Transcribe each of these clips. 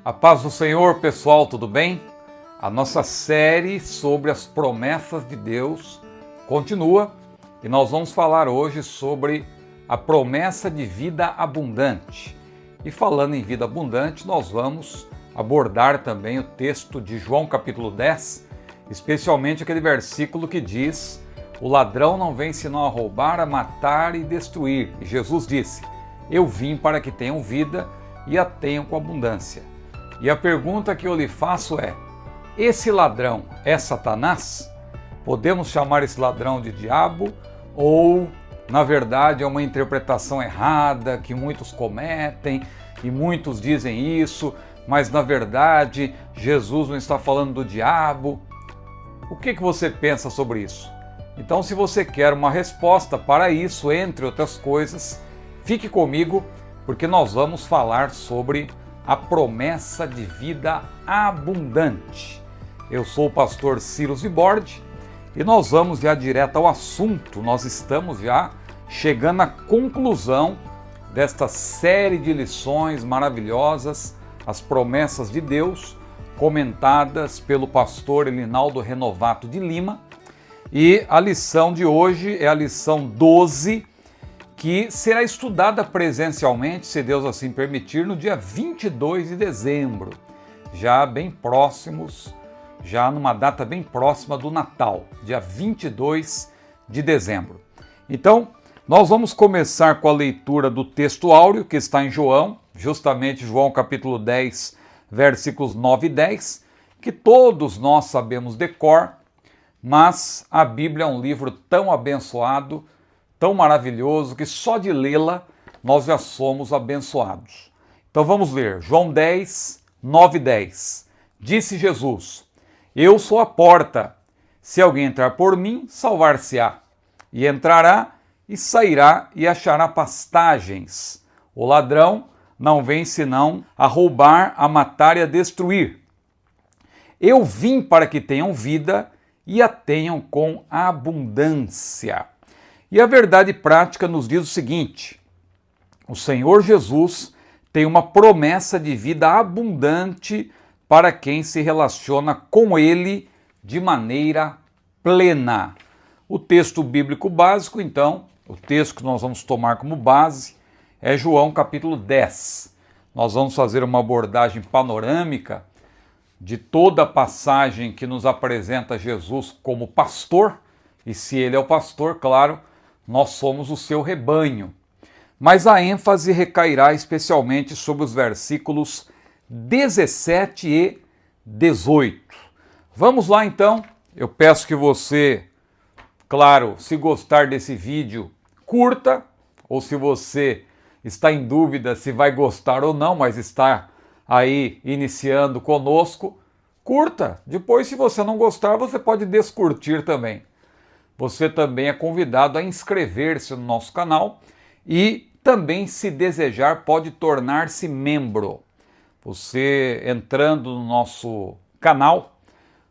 A paz do Senhor, pessoal, tudo bem? A nossa série sobre as promessas de Deus continua e nós vamos falar hoje sobre a promessa de vida abundante. E falando em vida abundante, nós vamos abordar também o texto de João capítulo 10, especialmente aquele versículo que diz: o ladrão não vem senão a roubar, a matar e destruir. E Jesus disse: eu vim para que tenham vida e a tenham com abundância. E a pergunta que eu lhe faço é: esse ladrão é Satanás? Podemos chamar esse ladrão de diabo? Ou, na verdade, é uma interpretação errada que muitos cometem e muitos dizem isso, mas na verdade Jesus não está falando do diabo? O que você pensa sobre isso? Então, se você quer uma resposta para isso, entre outras coisas, fique comigo, porque nós vamos falar sobre a promessa de vida abundante. Eu sou o pastor Ciro Zibordi e nós vamos já direto ao assunto. Nós estamos já chegando à conclusão desta série de lições maravilhosas, as promessas de Deus, comentadas pelo pastor Elinaldo Renovato de Lima. E a lição de hoje é a lição 12, que será estudada presencialmente, se Deus assim permitir, no dia 22 de dezembro, já bem próximos, já numa data bem próxima do Natal, dia 22 de dezembro. Então, nós vamos começar com a leitura do texto áureo, que está em João, justamente João capítulo 10, versículos 9 e 10, que todos nós sabemos de cor, mas a Bíblia é um livro tão abençoado, tão maravilhoso, que só de lê-la nós já somos abençoados. Então vamos ler, João 10, 9 e 10. Disse Jesus: eu sou a porta, se alguém entrar por mim, salvar-se-á, e entrará e sairá e achará pastagens. O ladrão não vem senão a roubar, a matar e a destruir. Eu vim para que tenham vida e a tenham com abundância. E a verdade prática nos diz o seguinte: o Senhor Jesus tem uma promessa de vida abundante para quem se relaciona com Ele de maneira plena. O texto bíblico básico, então, o texto que nós vamos tomar como base é João capítulo 10. Nós vamos fazer uma abordagem panorâmica de toda a passagem que nos apresenta Jesus como pastor, e se Ele é o pastor, claro, nós somos o seu rebanho. Mas a ênfase recairá especialmente sobre os versículos 17 e 18. Vamos lá então, eu peço que você, claro, se gostar desse vídeo, curta, ou se você está em dúvida se vai gostar ou não, mas está aí iniciando conosco, curta. Depois, se você não gostar, você pode descurtir também. Você também é convidado a inscrever-se no nosso canal e também, se desejar, pode tornar-se membro. Você entrando no nosso canal,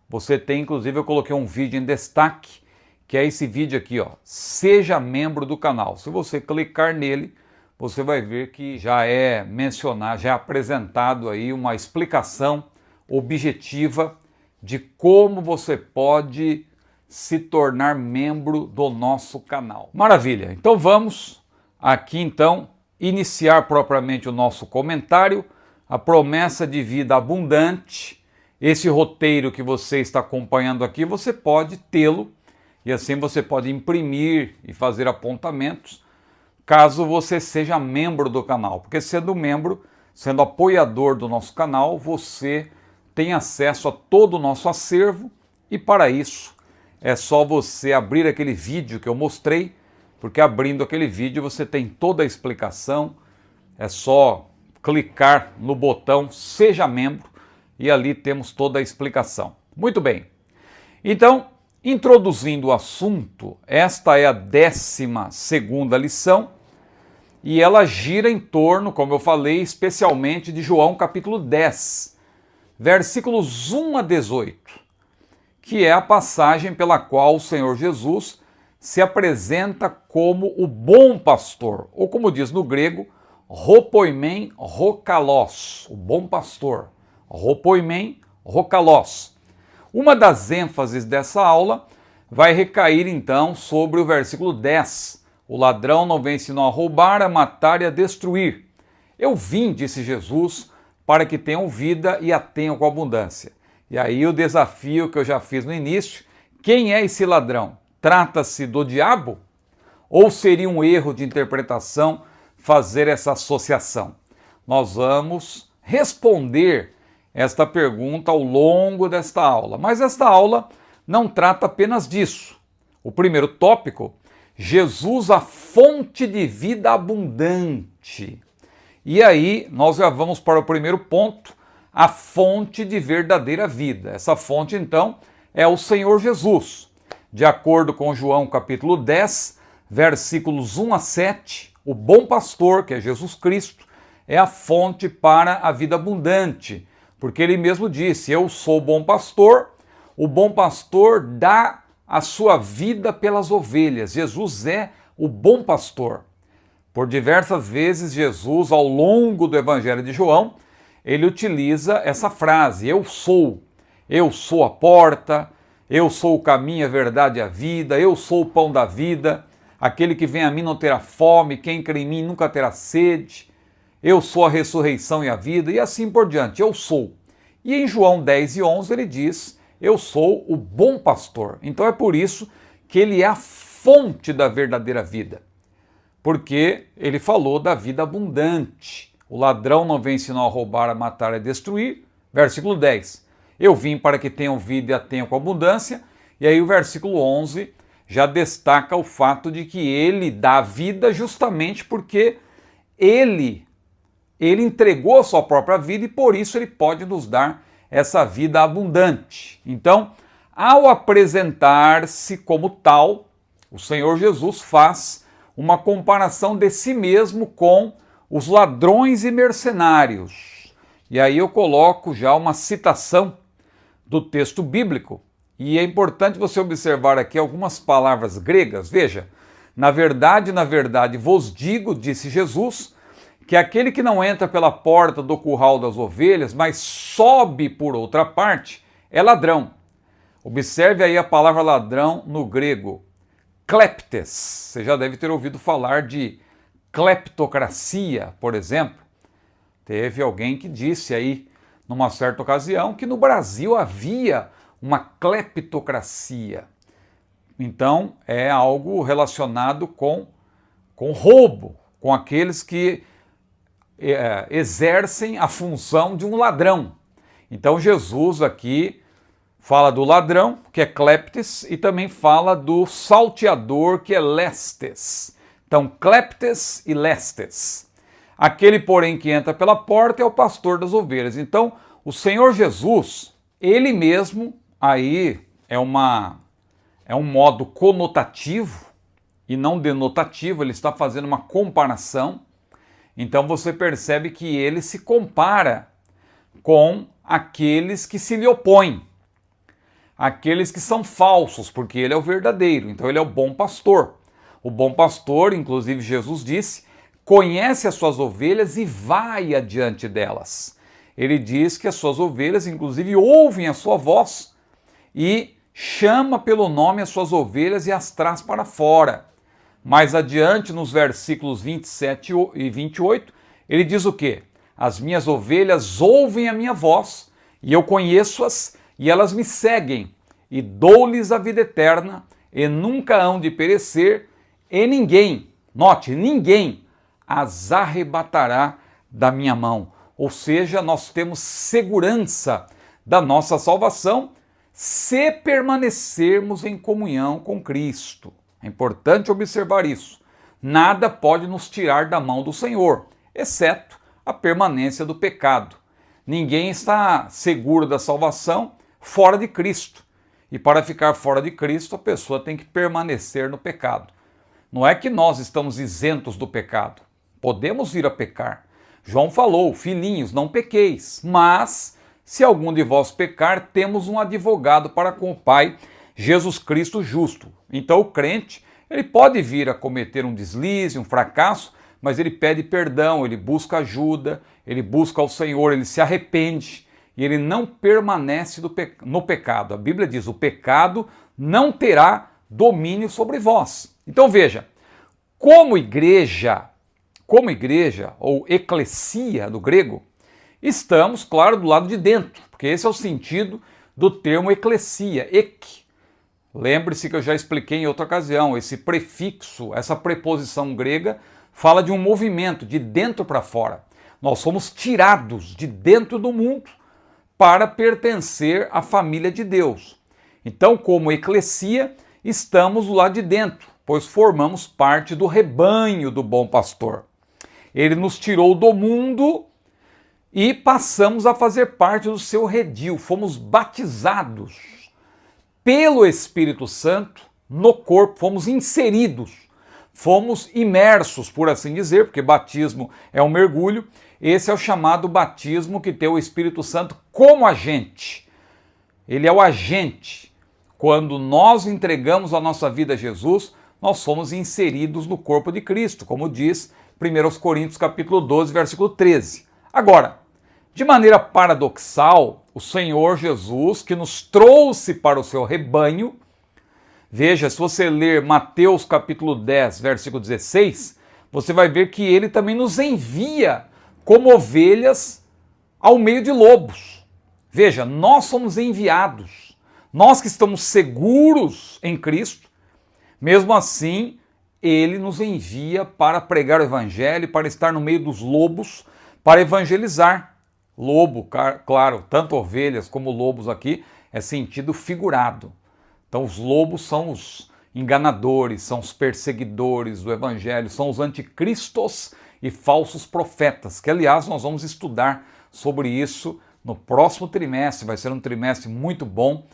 você tem, inclusive, eu coloquei um vídeo em destaque, que é esse vídeo aqui, ó, seja membro do canal. Se você clicar nele, você vai ver que já é mencionado, já é apresentado aí uma explicação objetiva de como você pode se tornar membro do nosso canal. Maravilha! Então vamos aqui então iniciar propriamente o nosso comentário, a promessa de vida abundante. Esse roteiro que você está acompanhando aqui, você pode tê-lo e assim você pode imprimir e fazer apontamentos, caso você seja membro do canal, porque sendo membro, sendo apoiador do nosso canal, você tem acesso a todo o nosso acervo e para isso é só você abrir aquele vídeo que eu mostrei, porque abrindo aquele vídeo você tem toda a explicação, é só clicar no botão Seja Membro e ali temos toda a explicação. Muito bem, então, introduzindo o assunto, esta é a 12ª lição e ela gira em torno, como eu falei, especialmente de João capítulo 10, versículos 1 a 18. Que é a passagem pela qual o Senhor Jesus se apresenta como o bom pastor, ou como diz no grego, hopoimen hokalos, o bom pastor. ropoimen, rokalós. Uma das ênfases dessa aula vai recair então sobre o versículo 10. O ladrão não vem senão a roubar, a matar e a destruir. Eu vim, disse Jesus, para que tenham vida e a tenham com abundância. E aí o desafio que eu já fiz no início, quem é esse ladrão? Trata-se do diabo? Ou seria um erro de interpretação fazer essa associação? Nós vamos responder esta pergunta ao longo desta aula. Mas esta aula não trata apenas disso. O primeiro tópico, Jesus, a fonte de vida abundante. E aí nós já vamos para o primeiro ponto, a fonte de verdadeira vida. Essa fonte, então, é o Senhor Jesus. De acordo com João capítulo 10, versículos 1 a 7, o bom pastor, que é Jesus Cristo, é a fonte para a vida abundante. Porque ele mesmo disse, eu sou o bom pastor dá a sua vida pelas ovelhas. Jesus é o bom pastor. Por diversas vezes, Jesus, ao longo do Evangelho de João, ele utiliza essa frase, eu sou a porta, eu sou o caminho, a verdade e a vida, eu sou o pão da vida, aquele que vem a mim não terá fome, quem crê em mim nunca terá sede, eu sou a ressurreição e a vida, e assim por diante, eu sou. E em João 10 e 11 ele diz, eu sou o bom pastor. Então é por isso que ele é a fonte da verdadeira vida. Porque ele falou da vida abundante. O ladrão não vem senão a roubar, a matar e a destruir. Versículo 10. Eu vim para que tenham vida e a tenham com abundância. E aí o versículo 11 já destaca o fato de que ele dá vida justamente porque ele entregou a sua própria vida e por isso ele pode nos dar essa vida abundante. Então, ao apresentar-se como tal, o Senhor Jesus faz uma comparação de si mesmo com os ladrões e mercenários. E aí eu coloco já uma citação do texto bíblico. E é importante você observar aqui algumas palavras gregas. Veja, na verdade, vos digo, disse Jesus, que aquele que não entra pela porta do curral das ovelhas, mas sobe por outra parte, é ladrão. Observe aí a palavra ladrão no grego, kleptes. Você já deve ter ouvido falar de cleptocracia, por exemplo. Teve alguém que disse aí, numa certa ocasião, que no Brasil havia uma cleptocracia. Então, é algo relacionado com roubo, com aqueles que exercem a função de um ladrão. Então Jesus aqui fala do ladrão, que é kleptes, e também fala do salteador, que é lestes. Então, kleptes e lestes. Aquele, porém, que entra pela porta é o pastor das ovelhas. Então, o Senhor Jesus, ele mesmo, aí é um modo conotativo e não denotativo, ele está fazendo uma comparação. Então você percebe que ele se compara com aqueles que se lhe opõem, aqueles que são falsos, porque ele é o verdadeiro, então ele é o bom pastor. O bom pastor, inclusive Jesus disse, conhece as suas ovelhas e vai adiante delas. Ele diz que as suas ovelhas, inclusive, ouvem a sua voz e chama pelo nome as suas ovelhas e as traz para fora. Mais adiante, nos versículos 27 e 28, ele diz o quê? As minhas ovelhas ouvem a minha voz, e eu conheço-as, e elas me seguem, e dou-lhes a vida eterna, e nunca hão de perecer, e ninguém, note, ninguém as arrebatará da minha mão. Ou seja, nós temos segurança da nossa salvação se permanecermos em comunhão com Cristo. É importante observar isso. Nada pode nos tirar da mão do Senhor, exceto a permanência do pecado. Ninguém está seguro da salvação fora de Cristo. E para ficar fora de Cristo, a pessoa tem que permanecer no pecado. Não é que nós estamos isentos do pecado. Podemos vir a pecar. João falou, filhinhos, não pequeis. Mas, se algum de vós pecar, temos um advogado para com o Pai, Jesus Cristo justo. Então o crente, ele pode vir a cometer um deslize, um fracasso, mas ele pede perdão, ele busca ajuda, ele busca ao Senhor, ele se arrepende e ele não permanece no pecado. A Bíblia diz: o pecado não terá domínio sobre vós. Então veja, como igreja, ou eclesia do grego, estamos, claro, do lado de dentro, porque esse é o sentido do termo eclesia, ek. Lembre-se que eu já expliquei em outra ocasião, esse prefixo, essa preposição grega, fala de um movimento de dentro para fora. Nós somos tirados de dentro do mundo para pertencer à família de Deus. Então, como eclesia, estamos do lado de dentro, pois formamos parte do rebanho do bom pastor. Ele nos tirou do mundo e passamos a fazer parte do seu redil. Fomos batizados pelo Espírito Santo no corpo, fomos inseridos, fomos imersos, por assim dizer, porque batismo é um mergulho. Esse é o chamado batismo que tem o Espírito Santo como agente. Ele é o agente. Quando nós entregamos a nossa vida a Jesus, nós somos inseridos no corpo de Cristo, como diz 1 Coríntios capítulo 12, versículo 13. Agora, de maneira paradoxal, o Senhor Jesus, que nos trouxe para o seu rebanho, veja, se você ler Mateus capítulo 10, versículo 16, você vai ver que ele também nos envia como ovelhas ao meio de lobos. Veja, nós somos enviados, nós que estamos seguros em Cristo, mesmo assim, ele nos envia para pregar o evangelho, para estar no meio dos lobos, para evangelizar. Lobo, claro, tanto ovelhas como lobos aqui, é sentido figurado. Então os lobos são os enganadores, são os perseguidores do evangelho, são os anticristos e falsos profetas, que aliás nós vamos estudar sobre isso no próximo trimestre. Vai ser um trimestre muito bom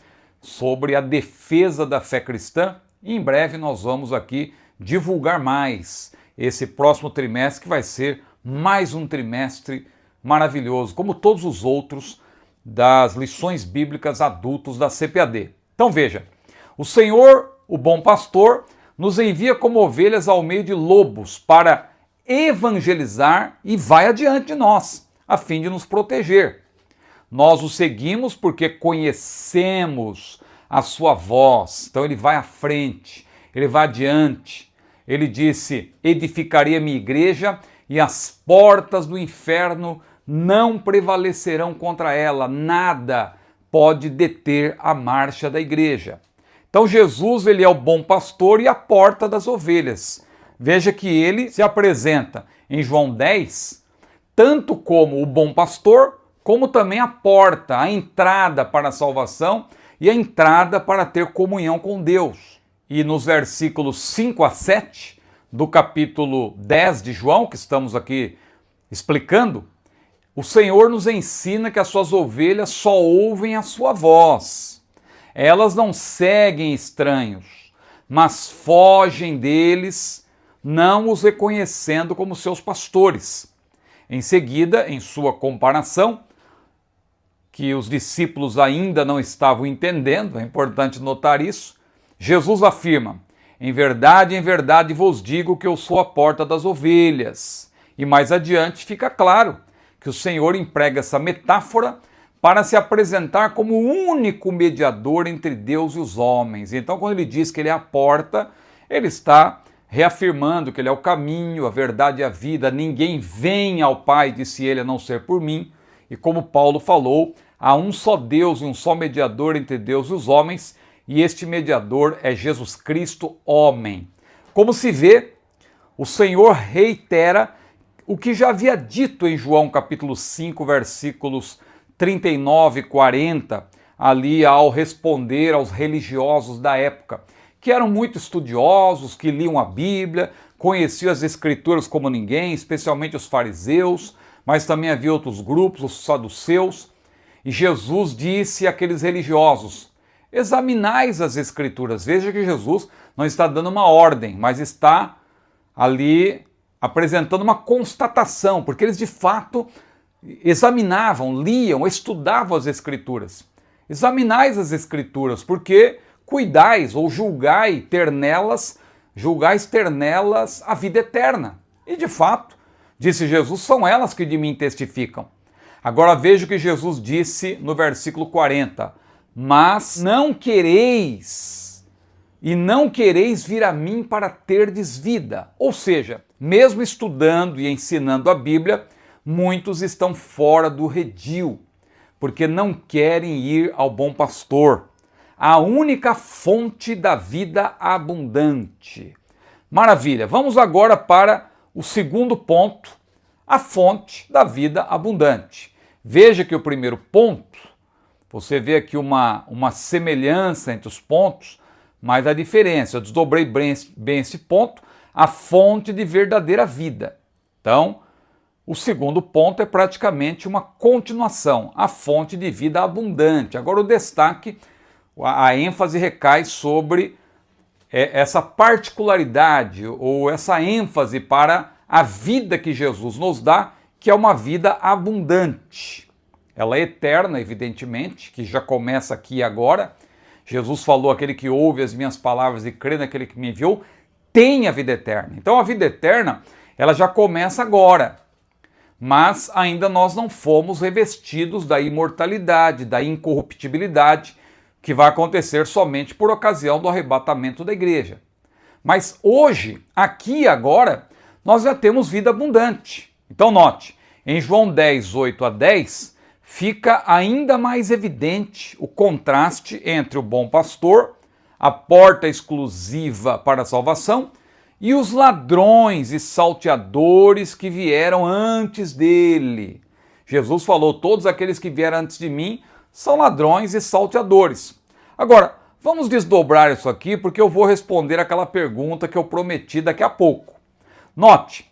sobre a defesa da fé cristã e em breve nós vamos aqui divulgar mais esse próximo trimestre, que vai ser mais um trimestre maravilhoso, como todos os outros das lições bíblicas adultos da CPAD. Então veja, o Senhor, o bom pastor, nos envia como ovelhas ao meio de lobos para evangelizar e vai adiante de nós, a fim de nos proteger. Nós o seguimos porque conhecemos a sua voz. Então ele vai à frente, ele vai adiante. Ele disse: edificarei a minha igreja e as portas do inferno não prevalecerão contra ela. Nada pode deter a marcha da igreja. Então Jesus, ele é o bom pastor e a porta das ovelhas. Veja que ele se apresenta em João 10, tanto como o bom pastor, como também a porta, a entrada para a salvação e a entrada para ter comunhão com Deus. E nos versículos 5 a 7 do capítulo 10 de João, que estamos aqui explicando, o Senhor nos ensina que as suas ovelhas só ouvem a sua voz. Elas não seguem estranhos, mas fogem deles, não os reconhecendo como seus pastores. Em seguida, em sua comparação, que os discípulos ainda não estavam entendendo, é importante notar isso, Jesus afirma: em verdade vos digo que eu sou a porta das ovelhas. E mais adiante fica claro que o Senhor emprega essa metáfora para se apresentar como o único mediador entre Deus e os homens. Então, quando ele diz que ele é a porta, ele está reafirmando que ele é o caminho, a verdade e a vida. Ninguém vem ao Pai, disse ele, a não ser por mim. E como Paulo falou, há um só Deus e um só mediador entre Deus e os homens, e este mediador é Jesus Cristo, homem. Como se vê, o Senhor reitera o que já havia dito em João capítulo 5, versículos 39 e 40, ali ao responder aos religiosos da época, que eram muito estudiosos, que liam a Bíblia, conheciam as Escrituras como ninguém, especialmente os fariseus, mas também havia outros grupos, os saduceus. E Jesus disse àqueles religiosos: examinais as Escrituras. Veja que Jesus não está dando uma ordem, mas está ali apresentando uma constatação, porque eles de fato examinavam, liam, estudavam as Escrituras. Examinais as Escrituras, porque cuidais ou julgais ter nelas a vida eterna. E de fato, disse Jesus, são elas que de mim testificam. Agora veja o que Jesus disse no versículo 40. Mas não quereis, e não quereis vir a mim para terdes vida. Ou seja, mesmo estudando e ensinando a Bíblia, muitos estão fora do redil, porque não querem ir ao bom pastor, a única fonte da vida abundante. Maravilha, vamos agora para o segundo ponto, a fonte da vida abundante. Veja que o primeiro ponto, você vê aqui uma semelhança entre os pontos, mas a diferença, eu desdobrei bem esse ponto, a fonte de verdadeira vida. Então, o segundo ponto é praticamente uma continuação, a fonte de vida abundante. Agora o destaque, a ênfase recai sobre essa particularidade ou essa ênfase para a vida que Jesus nos dá, que é uma vida abundante. Ela é eterna, evidentemente, que já começa aqui e agora. Jesus falou, aquele que ouve as minhas palavras e crê naquele que me enviou, tem a vida eterna. Então a vida eterna, ela já começa agora. Mas ainda nós não fomos revestidos da imortalidade, da incorruptibilidade, que vai acontecer somente por ocasião do arrebatamento da igreja. Mas hoje, aqui e agora, nós já temos vida abundante. Então note, em João 10, 8 a 10, fica ainda mais evidente o contraste entre o bom pastor, a porta exclusiva para a salvação, e os ladrões e salteadores que vieram antes dele. Jesus falou, todos aqueles que vieram antes de mim são ladrões e salteadores. Agora, vamos desdobrar isso aqui porque eu vou responder aquela pergunta que eu prometi daqui a pouco. Note,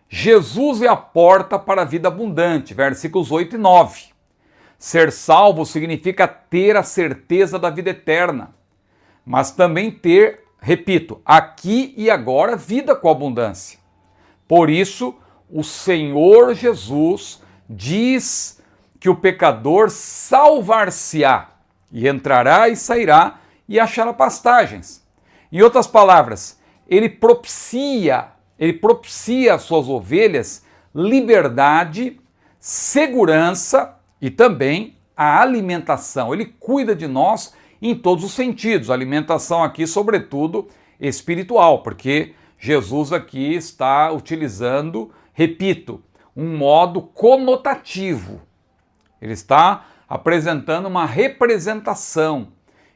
Jesus é a porta para a vida abundante, versículos 8 e 9. Ser salvo significa ter a certeza da vida eterna, mas também ter, repito, aqui e agora, vida com abundância. Por isso, o Senhor Jesus diz que o pecador salvar-se-á, e entrará e sairá e achará pastagens. Em outras palavras, ele propicia às suas ovelhas liberdade, segurança e também a alimentação. Ele cuida de nós em todos os sentidos. A alimentação aqui, sobretudo, espiritual, porque Jesus aqui está utilizando, repito, um modo conotativo. Ele está apresentando uma representação.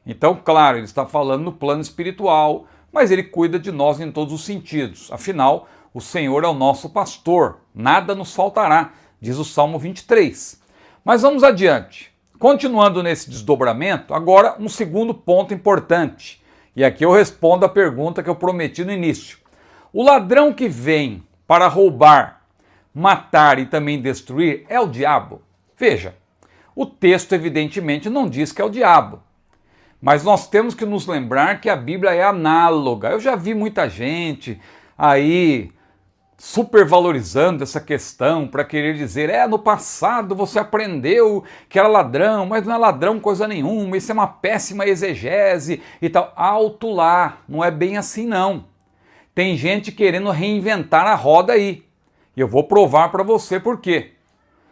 Então, claro, ele está falando no plano espiritual, mas ele cuida de nós em todos os sentidos. Afinal, o Senhor é o nosso pastor, nada nos faltará, diz o Salmo 23. Mas vamos adiante. Continuando nesse desdobramento, agora um segundo ponto importante. E aqui eu respondo a pergunta que eu prometi no início. O ladrão que vem para roubar, matar e também destruir é o diabo? Veja, o texto evidentemente não diz que é o diabo. Mas nós temos que nos lembrar que a Bíblia é análoga. Eu já vi muita gente aí supervalorizando essa questão para querer dizer, no passado você aprendeu que era ladrão, mas não é ladrão coisa nenhuma, isso é uma péssima exegese e tal. Alto lá, não é bem assim não. Tem gente querendo reinventar a roda aí. E eu vou provar para você por quê.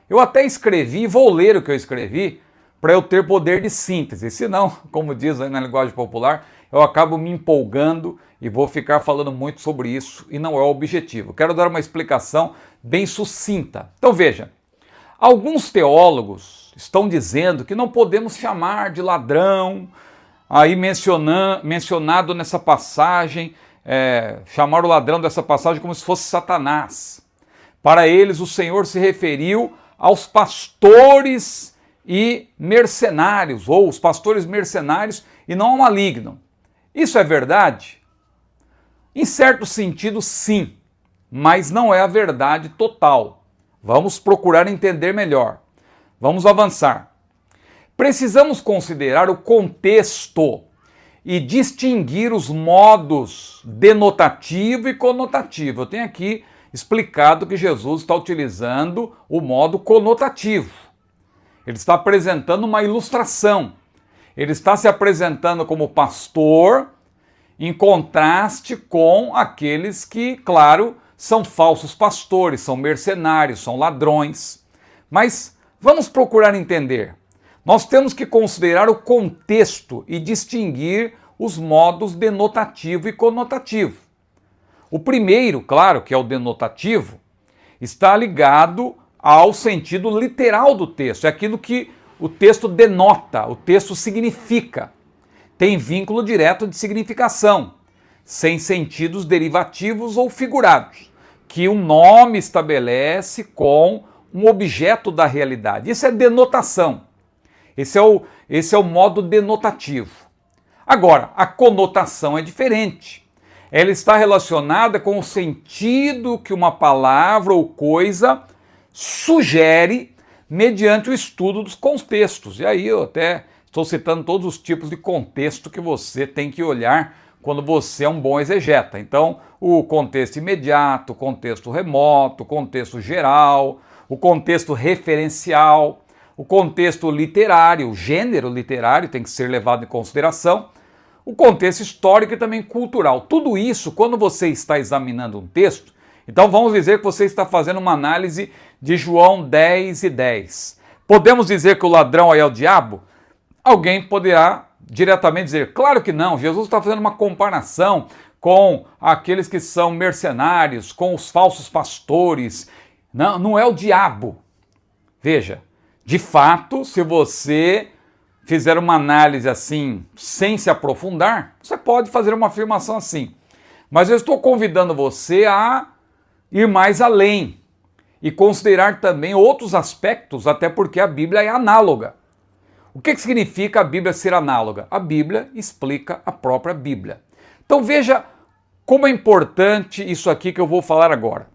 Eu até escrevi, vou ler o que eu escrevi, para eu ter poder de síntese. Senão, como diz aí na linguagem popular, eu acabo me empolgando e vou ficar falando muito sobre isso e não é o objetivo. Quero dar uma explicação bem sucinta. Então veja, alguns teólogos estão dizendo que não podemos chamar de ladrão, aí mencionado nessa passagem, chamar o ladrão dessa passagem como se fosse Satanás. Para eles o Senhor se referiu aos pastores e mercenários, ou os pastores mercenários e não ao maligno. Isso é verdade? Em certo sentido, sim, mas não é a verdade total. Vamos procurar entender melhor. Vamos avançar. Precisamos considerar o contexto e distinguir os modos denotativo e conotativo. Eu tenho aqui explicado que Jesus está utilizando o modo conotativo. Ele está apresentando uma ilustração. Ele está se apresentando como pastor, em contraste com aqueles que, claro, são falsos pastores, são mercenários, são ladrões. Mas Vamos procurar entender. Nós temos que considerar o contexto e distinguir os modos denotativo e conotativo. O primeiro, claro, que é o denotativo, está ligado ao sentido literal do texto, é aquilo que o texto denota, o texto significa. Tem vínculo direto de significação, sem sentidos derivativos ou figurados, que um nome estabelece com um objeto da realidade. Isso é denotação. Esse é o modo denotativo. Agora, a conotação é diferente. Ela está relacionada com o sentido que uma palavra ou coisa sugere mediante o estudo dos contextos. E aí eu até estou citando todos os tipos de contexto que você tem que olhar quando você é um bom exegeta. Então, o contexto imediato, o contexto remoto, o contexto geral, o contexto referencial, o contexto literário, o gênero literário tem que ser levado em consideração, o contexto histórico e também cultural. Tudo isso, quando você está examinando um texto, então vamos dizer que você está fazendo uma análise de João 10:10. Podemos dizer que o ladrão aí é o diabo? Alguém poderá diretamente dizer, claro que não, Jesus está fazendo uma comparação com aqueles que são mercenários, com os falsos pastores. Não é o diabo. Veja, de fato, se você fizer uma análise assim, sem se aprofundar, você pode fazer uma afirmação assim. Mas eu estou convidando você a ir mais além e considerar também outros aspectos, até porque a Bíblia é análoga. O que significa a Bíblia ser análoga? A Bíblia explica a própria Bíblia. Então veja como é importante isso aqui que eu vou falar agora.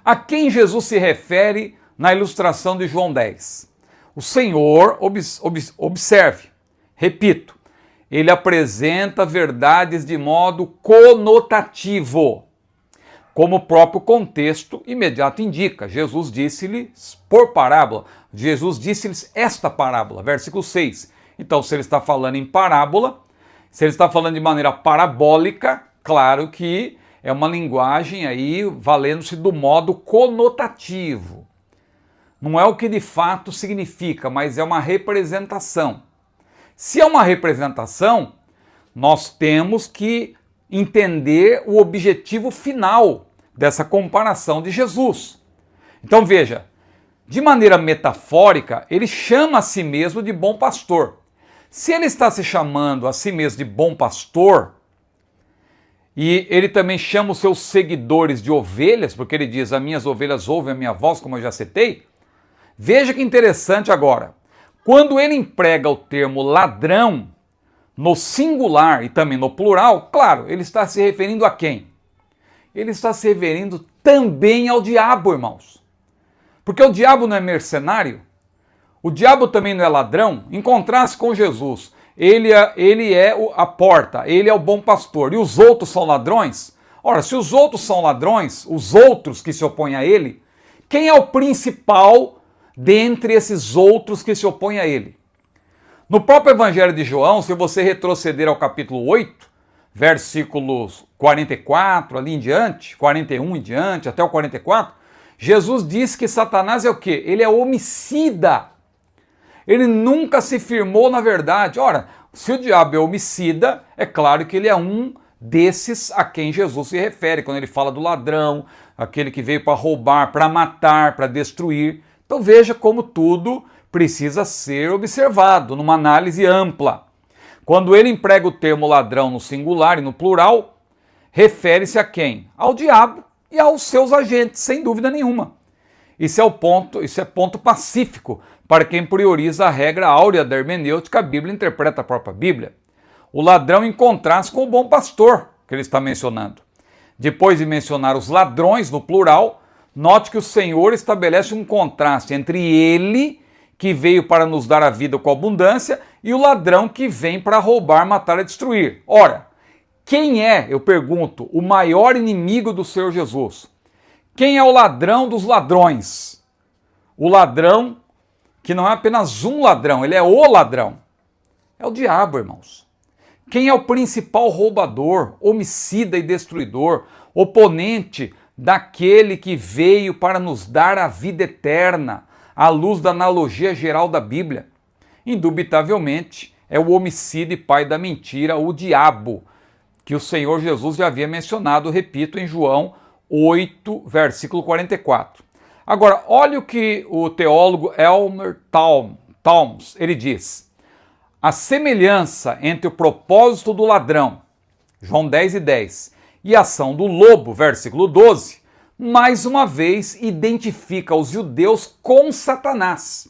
A quem Jesus se refere na ilustração de João 10? O Senhor, observe, repito, ele apresenta verdades de modo conotativo, como o próprio contexto imediato indica. Jesus disse-lhes por parábola, Jesus disse-lhes esta parábola, versículo 6. Então, se ele está falando em parábola, se ele está falando de maneira parabólica, claro que é uma linguagem aí valendo-se do modo conotativo. Não é o que de fato significa, mas é uma representação. Se é uma representação, nós temos que entender o objetivo final dessa comparação de Jesus. Então veja, de maneira metafórica, ele chama a si mesmo de bom pastor. Se ele está se chamando a si mesmo de bom pastor, e ele também chama os seus seguidores de ovelhas, porque ele diz, as minhas ovelhas ouvem a minha voz, como eu já citei. Veja que interessante agora. Quando ele emprega o termo ladrão no singular e também no plural, claro, ele está se referindo a quem? Ele está se referindo também ao diabo, irmãos. Porque o diabo não é mercenário, o diabo também não é ladrão. Em contraste com Jesus, ele é a porta, ele é o bom pastor, e os outros são ladrões? Ora, se os outros são ladrões, os outros que se opõem a ele, quem é o principal dentre esses outros que se opõem a ele? No próprio Evangelho de João, se você retroceder ao capítulo 8, versículos 44 ali em diante, 41 em diante, até o 44, Jesus diz que Satanás é o quê? Ele é homicida. Ele nunca se firmou na verdade. Ora, se o diabo é homicida, é claro que ele é um desses a quem Jesus se refere, quando ele fala do ladrão, aquele que veio para roubar, para matar, para destruir. Então veja como tudo precisa ser observado numa análise ampla. Quando ele emprega o termo ladrão no singular e no plural, refere-se a quem? Ao diabo e aos seus agentes, sem dúvida nenhuma. Isso é ponto pacífico para quem prioriza a regra áurea da hermenêutica. A Bíblia interpreta a própria Bíblia. O ladrão em contraste com o bom pastor, que ele está mencionando. Depois de mencionar os ladrões no plural, note que o Senhor estabelece um contraste entre ele, que veio para nos dar a vida com abundância, e o ladrão que vem para roubar, matar e destruir. Ora, quem é, eu pergunto, o maior inimigo do Senhor Jesus? Quem é o ladrão dos ladrões? O ladrão que não é apenas um ladrão, ele é o ladrão. É o diabo, irmãos. Quem é o principal roubador, homicida e destruidor, oponente daquele que veio para nos dar a vida eterna, à luz da analogia geral da Bíblia? Indubitavelmente, é o homicida e pai da mentira, o diabo, que o Senhor Jesus já havia mencionado, repito, em João 8, versículo 44. Agora, olha o que o teólogo Elmer Towns, ele diz. A semelhança entre o propósito do ladrão, João 10:10, e a ação do lobo, versículo 12, mais uma vez identifica os judeus com Satanás.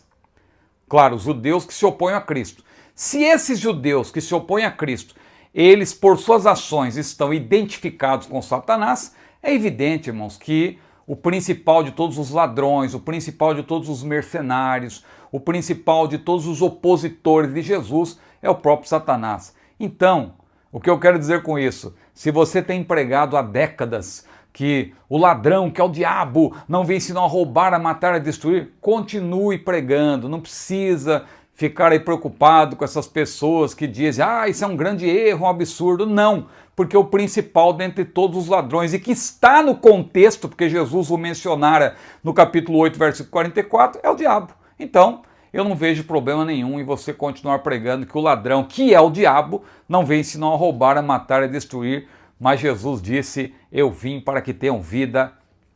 Claro, os judeus que se opõem a Cristo. Se esses judeus que se opõem a Cristo, eles por suas ações estão identificados com Satanás, é evidente, irmãos, que o principal de todos os ladrões, o principal de todos os mercenários, o principal de todos os opositores de Jesus é o próprio Satanás. Então, o que eu quero dizer com isso? Se você tem pregado há décadas que o ladrão, que é o diabo, não vem senão a roubar, a matar, a destruir, continue pregando, não precisa ficar aí preocupado com essas pessoas que dizem, isso é um grande erro, um absurdo. Não, porque o principal dentre todos os ladrões, e que está no contexto, porque Jesus o mencionara no capítulo 8, versículo 44, é o diabo. Então, eu não vejo problema nenhum em você continuar pregando que o ladrão, que é o diabo, não vem senão a roubar, a matar, a destruir. Mas Jesus disse, eu vim para que tenham vida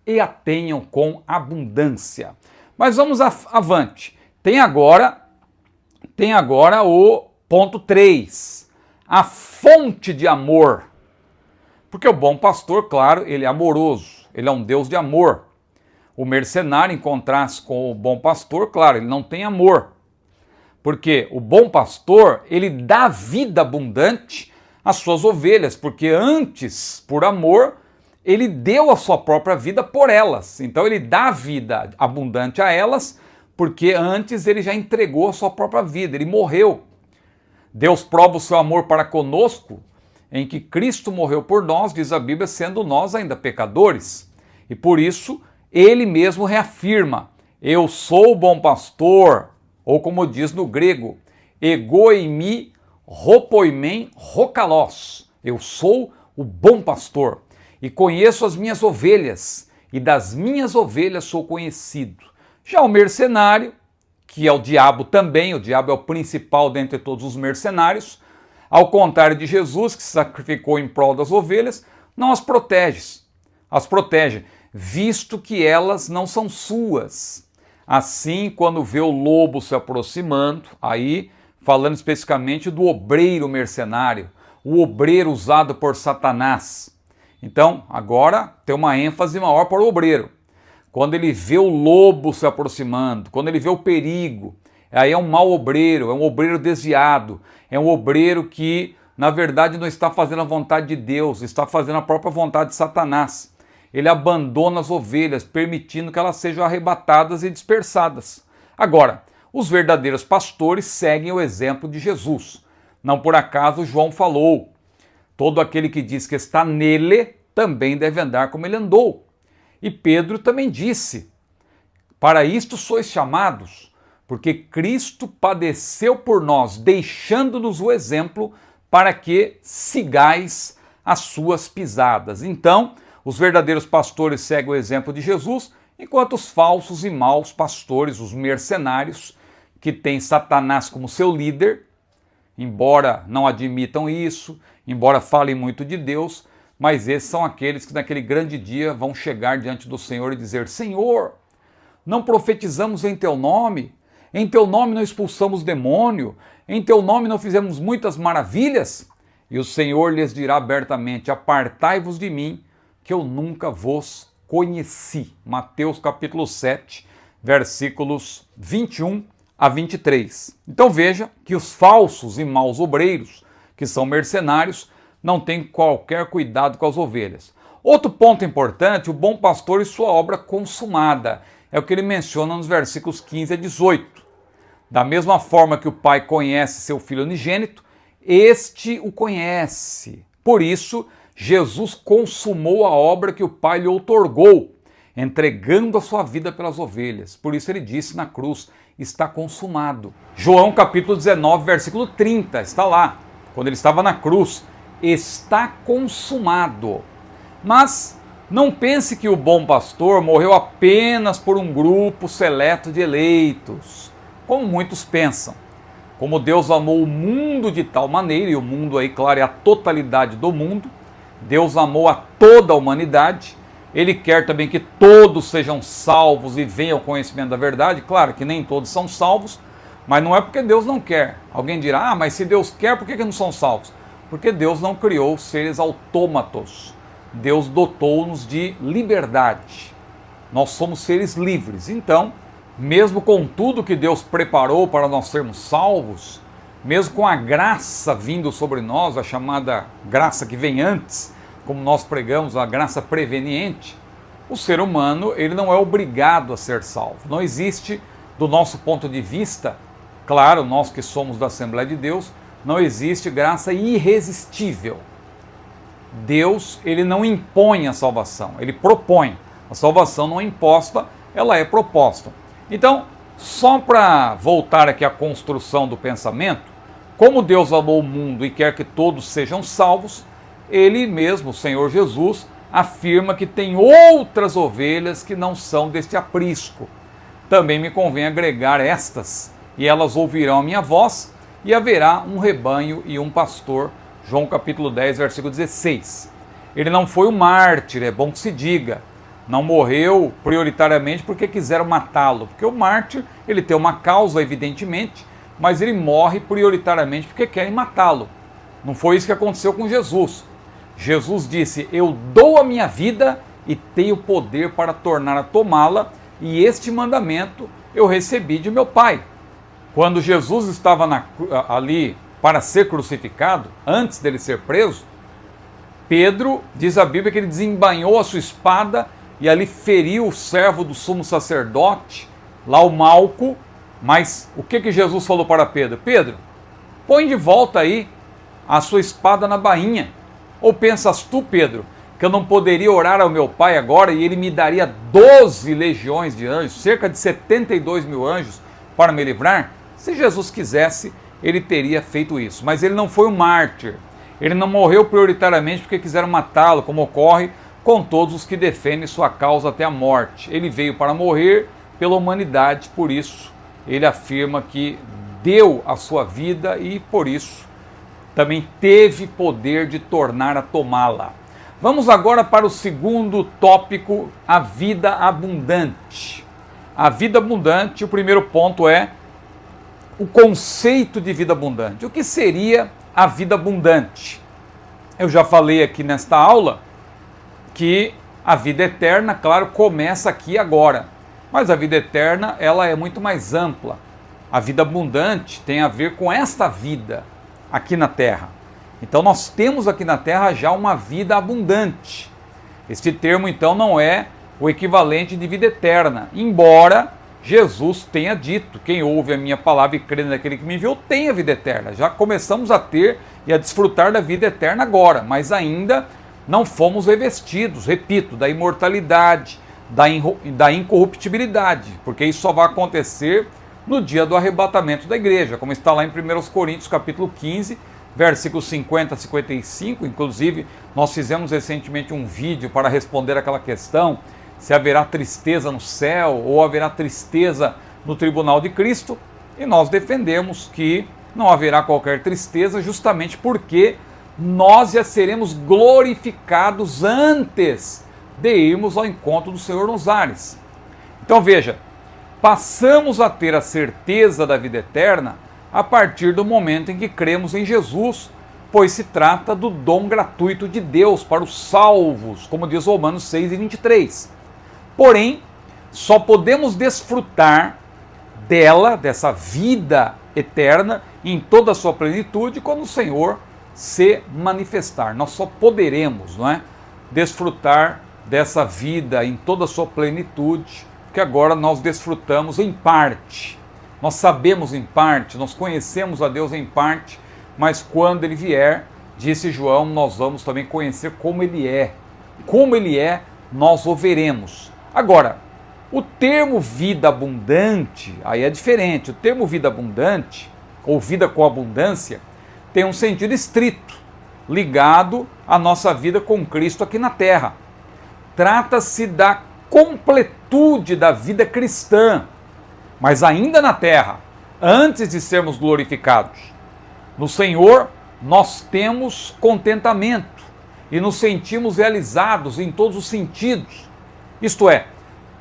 e a tenham com abundância. Mas vamos avante. Tem agora o ponto 3, a fonte de amor. Porque o bom pastor, claro, ele é amoroso, ele é um Deus de amor. O mercenário, em contraste com o bom pastor, claro, ele não tem amor. Porque o bom pastor, ele dá vida abundante às suas ovelhas, porque antes, por amor, ele deu a sua própria vida por elas. Então ele dá vida abundante a elas, porque antes ele já entregou a sua própria vida, ele morreu. Deus prova o seu amor para conosco, em que Cristo morreu por nós, diz a Bíblia, sendo nós ainda pecadores. E por isso, ele mesmo reafirma, eu sou o bom pastor, ou como diz no grego, ego eimi ropoimen rokalos. Eu sou o bom pastor e conheço as minhas ovelhas, e das minhas ovelhas sou conhecido. Já o mercenário, que é o diabo também, o diabo é o principal dentre todos os mercenários, ao contrário de Jesus, que se sacrificou em prol das ovelhas, não as protege. As protege, visto que elas não são suas. Assim, quando vê o lobo se aproximando, aí falando especificamente do obreiro mercenário, o obreiro usado por Satanás. Então, agora tem uma ênfase maior para o obreiro. Quando ele vê o lobo se aproximando, quando ele vê o perigo, aí é um mau obreiro, é um obreiro desviado, é um obreiro que, na verdade, não está fazendo a vontade de Deus, está fazendo a própria vontade de Satanás. Ele abandona as ovelhas, permitindo que elas sejam arrebatadas e dispersadas. Agora, os verdadeiros pastores seguem o exemplo de Jesus. Não por acaso João falou, todo aquele que diz que está nele também deve andar como ele andou. E Pedro também disse, para isto sois chamados, porque Cristo padeceu por nós, deixando-nos o exemplo para que sigais as suas pisadas. Então, os verdadeiros pastores seguem o exemplo de Jesus, enquanto os falsos e maus pastores, os mercenários, que têm Satanás como seu líder, embora não admitam isso, embora falem muito de Deus, mas esses são aqueles que naquele grande dia vão chegar diante do Senhor e dizer, Senhor, não profetizamos em teu nome não expulsamos demônio, em teu nome não fizemos muitas maravilhas? E o Senhor lhes dirá abertamente, apartai-vos de mim, que eu nunca vos conheci. Mateus capítulo 7, versículos 21 a 23. Então veja que os falsos e maus obreiros, que são mercenários, não têm qualquer cuidado com as ovelhas. Outro ponto importante, o bom pastor e sua obra consumada. É o que ele menciona nos versículos 15 a 18. Da mesma forma que o pai conhece seu filho unigênito, este o conhece. Por isso, Jesus consumou a obra que o pai lhe outorgou, entregando a sua vida pelas ovelhas. Por isso ele disse na cruz, está consumado. João capítulo 19, versículo 30, está lá, quando ele estava na cruz, está consumado. Mas Não pense que o bom pastor morreu apenas por um grupo seleto de eleitos, como muitos pensam. Como Deus amou o mundo de tal maneira, e o mundo aí, claro, é a totalidade do mundo, Deus amou a toda a humanidade, Ele quer também que todos sejam salvos e venham ao conhecimento da verdade. Claro que nem todos são salvos, mas não é porque Deus não quer. Alguém dirá, mas se Deus quer, por que não são salvos? Porque Deus não criou seres autômatos. Deus dotou-nos de liberdade. Nós somos seres livres. Então, mesmo com tudo que Deus preparou para nós sermos salvos, mesmo com a graça vindo sobre nós, a chamada graça que vem antes, como nós pregamos, a graça preveniente, o ser humano ele não é obrigado a ser salvo. Não existe, do nosso ponto de vista, claro, nós que somos da Assembleia de Deus, não existe graça irresistível. Deus, ele não impõe a salvação, ele propõe. A salvação não é imposta, ela é proposta. Então, só para voltar aqui à construção do pensamento, como Deus amou o mundo e quer que todos sejam salvos, Ele mesmo, o Senhor Jesus, afirma que tem outras ovelhas que não são deste aprisco. Também me convém agregar estas, e elas ouvirão a minha voz, e haverá um rebanho e um pastor. João capítulo 10, versículo 16. Ele não foi um mártir, é bom que se diga. Não morreu prioritariamente porque quiseram matá-lo. Porque o mártir, ele tem uma causa, evidentemente, mas ele morre prioritariamente porque querem matá-lo. Não foi isso que aconteceu com Jesus. Jesus disse, eu dou a minha vida e tenho poder para tornar a tomá-la, e este mandamento eu recebi de meu Pai. Quando Jesus estava ali para ser crucificado, antes dele ser preso, Pedro, diz a Bíblia que ele desembainhou a sua espada e ali feriu o servo do sumo sacerdote, lá o Malco. Mas o que Jesus falou para Pedro? Pedro, põe de volta aí a sua espada na bainha. Ou pensas tu, Pedro, que eu não poderia orar ao meu Pai agora e ele me daria 12 legiões de anjos, cerca de 72 mil anjos para me livrar? Se Jesus quisesse, ele teria feito isso. Mas ele não foi um mártir. Ele não morreu prioritariamente porque quiseram matá-lo, como ocorre com todos os que defendem sua causa até a morte. Ele veio para morrer pela humanidade, por isso ele afirma que deu a sua vida e por isso também teve poder de tornar a tomá-la. Vamos agora para o segundo tópico, a vida abundante. A vida abundante, o primeiro ponto é o conceito de vida abundante. O que seria a vida abundante? Eu já falei aqui nesta aula que a vida eterna, claro, começa aqui e agora. Mas a vida eterna, ela é muito mais ampla. A vida abundante tem a ver com esta vida aqui na Terra. Então nós temos aqui na Terra já uma vida abundante. Este termo então não é o equivalente de vida eterna, embora Jesus tenha dito, quem ouve a minha palavra e crê naquele que me enviou, tem a vida eterna. Já começamos a ter e a desfrutar da vida eterna agora, mas ainda não fomos revestidos, repito, da imortalidade, da incorruptibilidade, porque isso só vai acontecer no dia do arrebatamento da igreja, como está lá em 1 Coríntios capítulo 15, versículos 50 a 55, inclusive nós fizemos recentemente um vídeo para responder aquela questão, se haverá tristeza no céu ou haverá tristeza no tribunal de Cristo, e nós defendemos que não haverá qualquer tristeza, justamente porque nós já seremos glorificados antes de irmos ao encontro do Senhor nos ares. Então veja, passamos a ter a certeza da vida eterna a partir do momento em que cremos em Jesus, pois se trata do dom gratuito de Deus para os salvos, como diz Romanos 6 e 23. Porém, só podemos desfrutar dela, dessa vida eterna, em toda a sua plenitude, quando o Senhor se manifestar. Nós só poderemos, não é, desfrutar dessa vida em toda a sua plenitude, que agora nós desfrutamos em parte. Nós sabemos em parte, nós conhecemos a Deus em parte, mas quando Ele vier, disse João, nós vamos também conhecer como Ele é. Como Ele é, nós o veremos. Agora, o termo vida abundante, aí é diferente. O termo vida abundante, ou vida com abundância, tem um sentido estrito, ligado à nossa vida com Cristo aqui na Terra. trata-se da completude da vida cristã, mas ainda na terra, antes de sermos glorificados. No Senhor, nós temos contentamento e nos sentimos realizados em todos os sentidos. Isto é,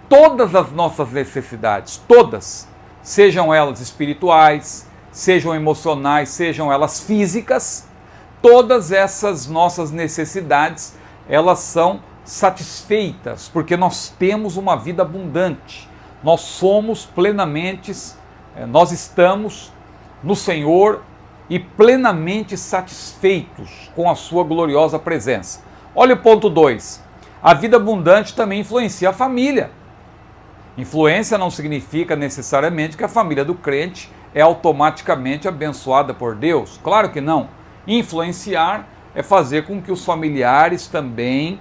todas as nossas necessidades, todas, sejam elas espirituais, sejam emocionais, sejam elas físicas, todas essas nossas necessidades, elas são satisfeitas, porque nós temos uma vida abundante. Nós somos plenamente, nós estamos no Senhor e plenamente satisfeitos com a sua gloriosa presença. Olha o ponto 2. A vida abundante também influencia a família. Influência não significa necessariamente que a família do crente é automaticamente abençoada por Deus. Claro que não. Influenciar é fazer com que os familiares também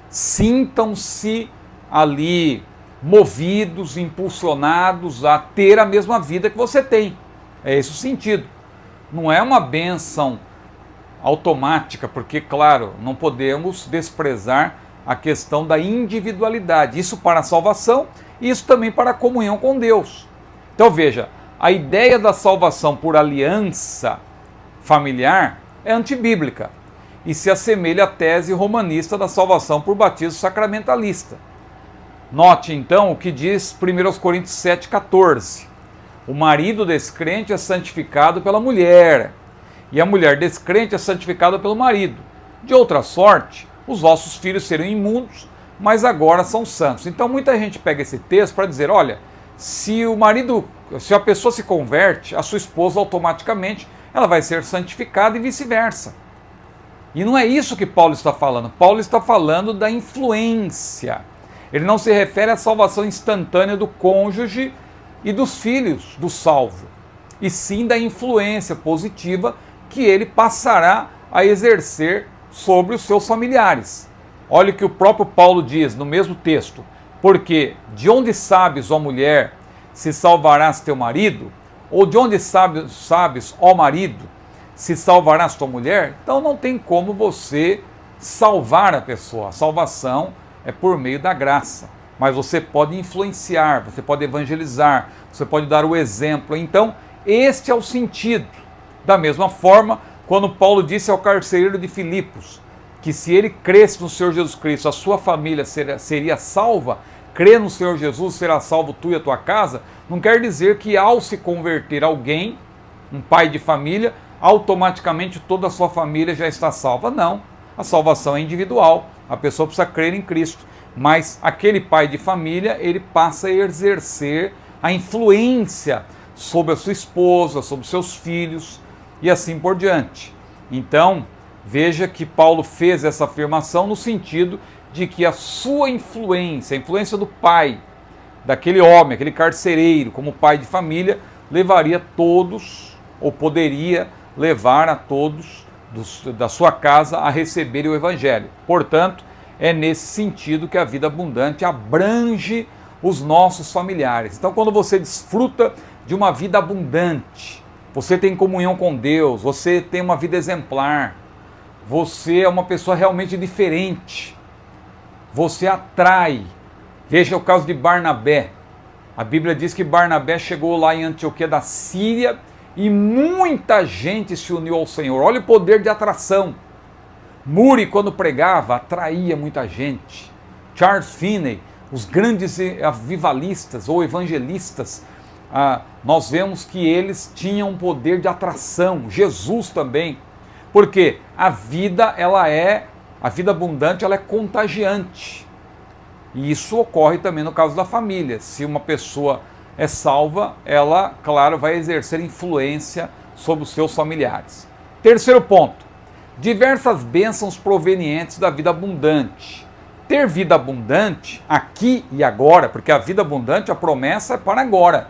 sintam-se ali movidos, impulsionados a ter a mesma vida que você tem. É esse o sentido. Não é uma bênção automática, porque, claro, não podemos desprezar a questão da individualidade. Isso para a salvação e isso também para a comunhão com Deus. Então veja, a ideia da salvação por aliança familiar é antibíblica e se assemelha à tese romanista da salvação por batismo sacramentalista. Note então o que diz 1 Coríntios 7,14. O marido descrente é santificado pela mulher, e a mulher descrente é santificada pelo marido. De outra sorte, os vossos filhos serão imundos, mas agora são santos. Então muita gente pega esse texto para dizer, olha, se a pessoa se converte, a sua esposa automaticamente ela vai ser santificada e vice-versa. E não é isso que Paulo está falando. Paulo está falando da influência. Ele não se refere à salvação instantânea do cônjuge e dos filhos do salvo, e sim da influência positiva que ele passará a exercer sobre os seus familiares. Olha o que o próprio Paulo diz no mesmo texto. Porque de onde sabes, ó mulher, se salvarás teu marido? Ou de onde sabes, ó marido, se salvarás tua mulher? Então não tem como você salvar a pessoa. A salvação é por meio da graça. Mas você pode influenciar, você pode evangelizar, você pode dar o exemplo. Então, este é o sentido. Da mesma forma, quando Paulo disse ao carcereiro de Filipos que se ele cresce no Senhor Jesus Cristo, a sua família seria salva, crê no Senhor Jesus, será salvo tu e a tua casa, não quer dizer que ao se converter alguém, um pai de família, automaticamente toda a sua família já está salva. Não, a salvação é individual, a pessoa precisa crer em Cristo. Mas aquele pai de família, ele passa a exercer a influência sobre a sua esposa, sobre os seus filhos e assim por diante. Então, veja que Paulo fez essa afirmação no sentido de que a sua influência, a influência do pai, daquele homem, aquele carcereiro, como pai de família, levaria todos, ou poderia levar a todos da sua casa a receberem o Evangelho. Portanto, é nesse sentido que a vida abundante abrange os nossos familiares. Então, quando você desfruta de uma vida abundante, você tem comunhão com Deus, você tem uma vida exemplar, você é uma pessoa realmente diferente, você atrai. Veja o caso de Barnabé. A Bíblia diz que Barnabé chegou lá em Antioquia da Síria e muita gente se uniu ao Senhor. Olha o poder de atração. Moody, quando pregava, atraía muita gente. Charles Finney, os grandes avivalistas ou evangelistas, nós vemos que eles tinham um poder de atração. Jesus também. Porque a vida abundante, ela é contagiante. E isso ocorre também no caso da família. Se uma pessoa é salva, ela, claro, vai exercer influência sobre os seus familiares. Terceiro ponto. Diversas bênçãos provenientes da vida abundante. Ter vida abundante aqui e agora, porque a vida abundante, a promessa é para agora.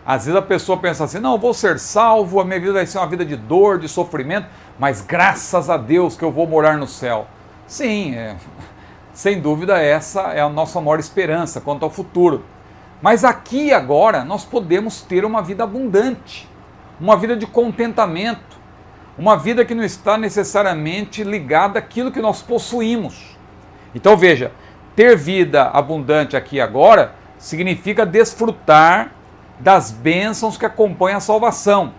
Às vezes a pessoa pensa assim, não, eu vou ser salvo, a minha vida vai ser uma vida de dor, de sofrimento, mas graças a Deus que eu vou morar no céu. Sim, sem dúvida essa é a nossa maior esperança quanto ao futuro. Mas aqui e agora nós podemos ter uma vida abundante, uma vida de contentamento, uma vida que não está necessariamente ligada àquilo que nós possuímos. Então veja, ter vida abundante aqui e agora significa desfrutar das bênçãos que acompanham a salvação,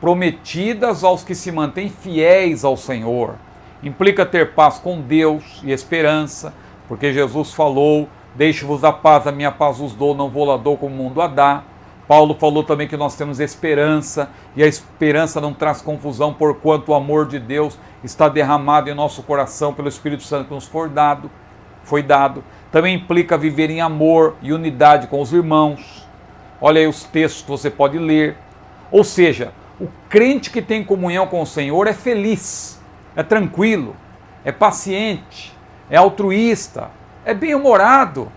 prometidas aos que se mantêm fiéis ao Senhor. Implica ter paz com Deus e esperança, porque Jesus falou: deixe-vos a paz, a minha paz vos dou, não vou lá dou como o mundo a dá. Paulo falou também que nós temos esperança, e a esperança não traz confusão, porquanto o amor de Deus está derramado em nosso coração pelo Espírito Santo que nos foi dado. Também implica viver em amor e unidade com os irmãos. Olha aí os textos que você pode ler. Ou seja, o crente que tem comunhão com o Senhor é feliz, é tranquilo, é paciente, é altruísta, é bem-humorado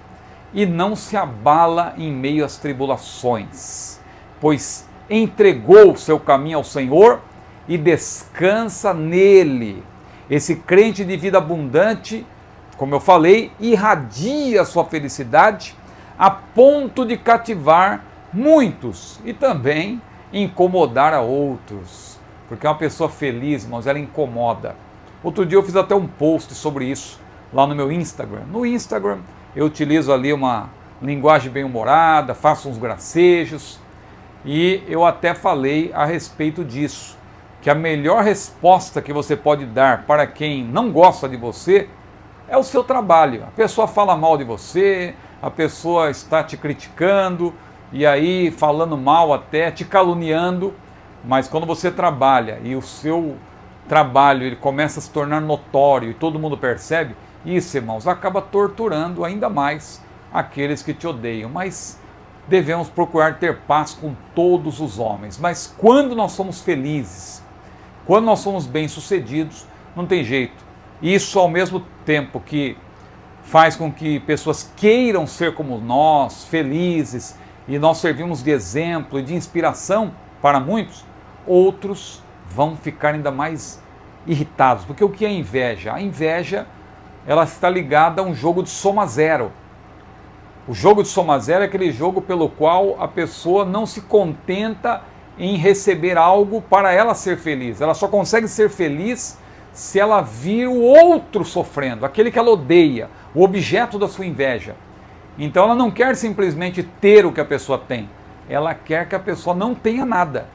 e não se abala em meio às tribulações, pois entregou o seu caminho ao Senhor e descansa nele. Esse crente de vida abundante, como eu falei, irradia sua felicidade a ponto de cativar muitos e também incomodar a outros, porque uma pessoa feliz, irmãos, ela incomoda. Outro dia eu fiz até um post sobre isso lá no meu Instagram. No Instagram eu utilizo ali uma linguagem bem-humorada, faço uns gracejos, e eu até falei a respeito disso, que a melhor resposta que você pode dar para quem não gosta de você é o seu trabalho. A pessoa fala mal de você, a pessoa está te criticando, e aí falando mal até, te caluniando, mas quando você trabalha e o seu trabalho ele começa a se tornar notório e todo mundo percebe, isso, irmãos, acaba torturando ainda mais aqueles que te odeiam. Mas devemos procurar ter paz com todos os homens. Mas quando nós somos felizes, quando nós somos bem-sucedidos, não tem jeito. Isso, ao mesmo tempo que faz com que pessoas queiram ser como nós, felizes, e nós servimos de exemplo e de inspiração para muitos, outros vão ficar ainda mais irritados. Porque o que é inveja? A inveja, ela está ligada a um jogo de soma zero. O jogo de soma zero é aquele jogo pelo qual a pessoa não se contenta em receber algo para ela ser feliz. Ela só consegue ser feliz se ela vir o outro sofrendo, aquele que ela odeia, o objeto da sua inveja. Então ela não quer simplesmente ter o que a pessoa tem, ela quer que a pessoa não tenha nada,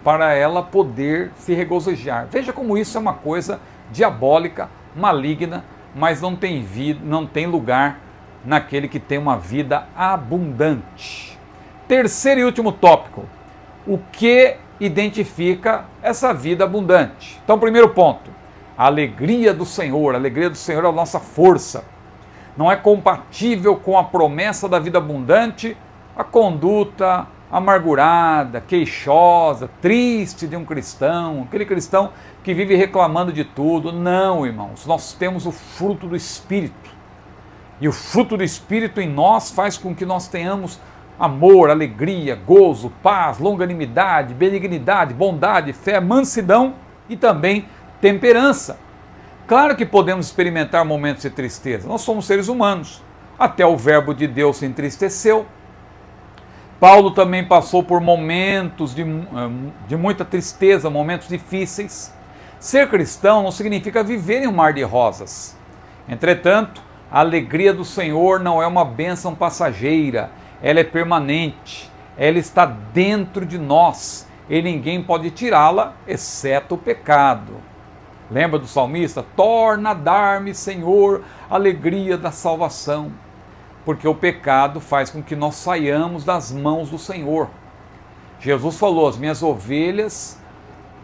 para ela poder se regozijar. Veja como isso é uma coisa diabólica, maligna, mas não tem lugar naquele que tem uma vida abundante. Terceiro e último tópico: o que identifica essa vida abundante? Então, primeiro ponto, a alegria do Senhor. A alegria do Senhor é a nossa força. Não é compatível com a promessa da vida abundante a conduta amargurada, queixosa, triste de um cristão, aquele cristão que vive reclamando de tudo. Não, irmãos, nós temos o fruto do Espírito. E o fruto do Espírito em nós faz com que nós tenhamos amor, alegria, gozo, paz, longanimidade, benignidade, bondade, fé, mansidão e também temperança. Claro que podemos experimentar momentos de tristeza. Nós somos seres humanos. Até o verbo de Deus se entristeceu. Paulo também passou por momentos de muita tristeza, momentos difíceis. Ser cristão não significa viver em um mar de rosas. Entretanto, a alegria do Senhor não é uma bênção passageira, ela é permanente, ela está dentro de nós e ninguém pode tirá-la, exceto o pecado. Lembra do salmista? Torna a dar-me, Senhor, a alegria da salvação. Porque o pecado faz com que nós saiamos das mãos do Senhor. Jesus falou: as minhas ovelhas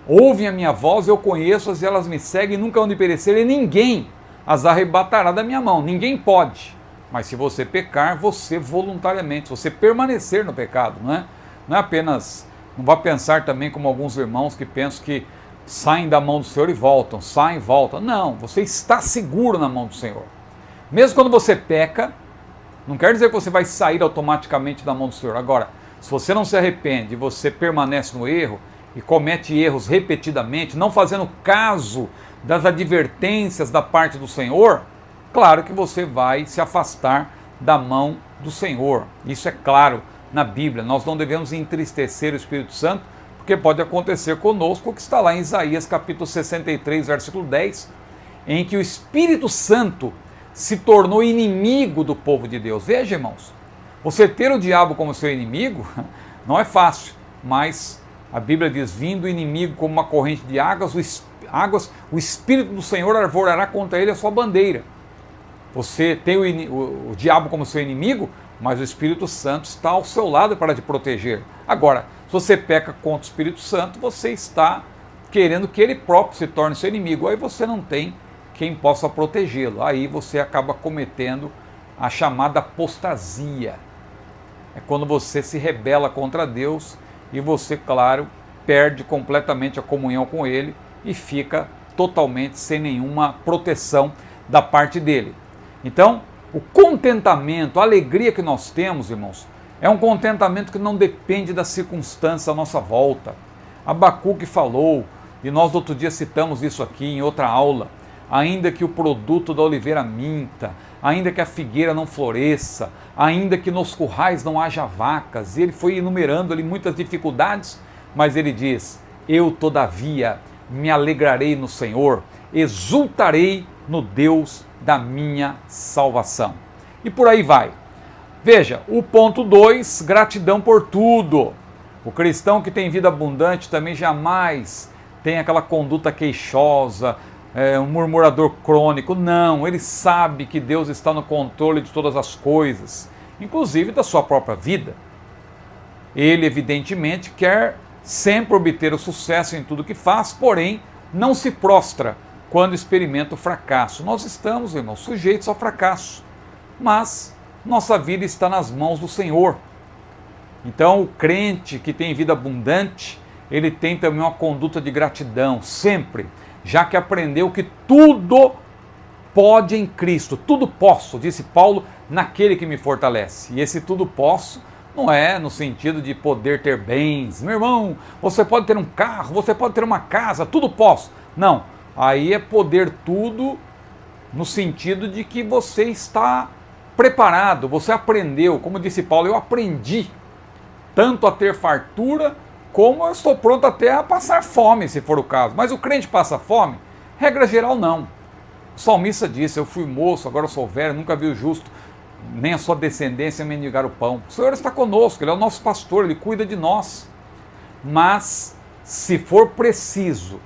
ouvem a minha voz, eu conheço-as e elas me seguem, nunca hão de perecer, e ninguém as arrebatará da minha mão. Ninguém pode. Mas se você pecar, você voluntariamente, se você permanecer no pecado, não é apenas, não vá pensar também como alguns irmãos que pensam que saem da mão do Senhor e voltam, saem e voltam. Não, você está seguro na mão do Senhor. Mesmo quando você peca, não quer dizer que você vai sair automaticamente da mão do Senhor. Agora, se você não se arrepende, você permanece no erro e comete erros repetidamente, não fazendo caso das advertências da parte do Senhor, claro que você vai se afastar da mão do Senhor. Isso é claro na Bíblia. Nós não devemos entristecer o Espírito Santo, porque pode acontecer conosco o que está lá em Isaías capítulo 63, versículo 10, em que o Espírito Santo se tornou inimigo do povo de Deus. Veja, irmãos, você ter o diabo como seu inimigo não é fácil, mas a Bíblia diz, vindo o inimigo como uma corrente de águas, o Espírito do Senhor arvorará contra ele a sua bandeira. Você tem o diabo como seu inimigo, mas o Espírito Santo está ao seu lado para te proteger. Agora, se você peca contra o Espírito Santo, você está querendo que ele próprio se torne seu inimigo. Aí você não tem quem possa protegê-lo. Aí você acaba cometendo a chamada apostasia. É quando você se rebela contra Deus e você, claro, perde completamente a comunhão com ele e fica totalmente sem nenhuma proteção da parte dele. Então, o contentamento, a alegria que nós temos, irmãos, é um contentamento que não depende da circunstância à nossa volta. Abacuque falou, e nós outro dia citamos isso aqui em outra aula, ainda que o produto da oliveira minta, ainda que a figueira não floresça, ainda que nos currais não haja vacas, e ele foi enumerando ali muitas dificuldades, mas ele diz, eu todavia me alegrarei no Senhor, exultarei no Deus da minha salvação. E por aí vai. Veja, o ponto 2, gratidão por tudo. O cristão que tem vida abundante também jamais tem aquela conduta queixosa, um murmurador crônico. Não, ele sabe que Deus está no controle de todas as coisas, inclusive da sua própria vida. Ele, evidentemente, quer sempre obter o sucesso em tudo que faz, porém, não se prostra quando experimenta o fracasso. Nós estamos, irmãos, sujeitos ao fracasso, mas nossa vida está nas mãos do Senhor. Então, o crente que tem vida abundante, ele tem também uma conduta de gratidão, sempre, já que aprendeu que tudo pode em Cristo, tudo posso, disse Paulo, naquele que me fortalece. E esse tudo posso não é no sentido de poder ter bens. Meu irmão, você pode ter um carro, você pode ter uma casa, tudo posso. Não, aí é poder tudo no sentido de que você está preparado, você aprendeu, como disse Paulo, eu aprendi tanto a ter fartura, como eu estou pronto até a passar fome, se for o caso. Mas o crente passa fome? Regra geral, não. O salmista disse, eu fui moço, agora eu sou velho, nunca vi o justo, nem a sua descendência mendigar o pão. O Senhor está conosco, Ele é o nosso pastor, Ele cuida de nós. Mas, se for preciso,